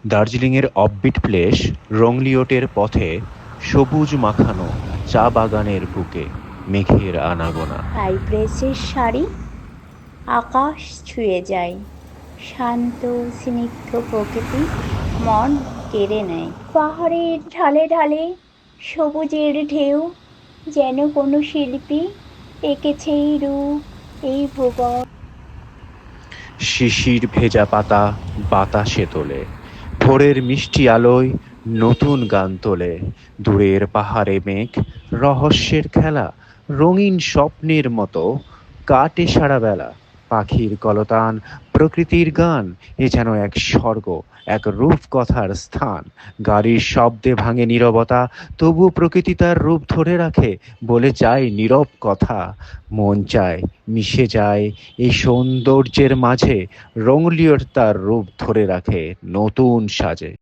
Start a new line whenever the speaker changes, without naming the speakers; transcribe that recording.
দার্জিলিংয়ের offbeat place রংলিওটের পথে সবুজ মাখানো চা বাগানের বুকে মেঘের আনাগোনা।
সাইপ্রেসের শাড়ি আকাশ ছুঁয়ে যায়, শান্ত স্নিগ্ধ প্রকৃতি মন কেড়ে নেয়। পাহাড়ের ঢালে ঢালে সবুজের ঢেউ, যেন কোনো শিল্পী এঁকেছে এই রূপ, এই ভুবন।
শিশির ভেজা পাতা বাতাসে তোলে, ভোরের মিষ্টি আলোয় নতুন গান তোলে। দূরের পাহাড়ে মেঘ রহস্যের খেলা, রঙিন স্বপ্নের মতো কাটে সারা বেলা। পাখির কলতান, প্রকৃতির গান, এ যেন এক স্বর্গ, এক রূপকথার স্থান। গাড়ির শব্দে ভাঙে নীরবতা, তবুও প্রকৃতি তার রূপ ধরে রাখে, বলে যায় নীরব কথা। মন চায় মিশে যায় এই সৌন্দর্যের মাঝে, রঙলিয়র তার রূপ ধরে রাখে নতুন সাজে।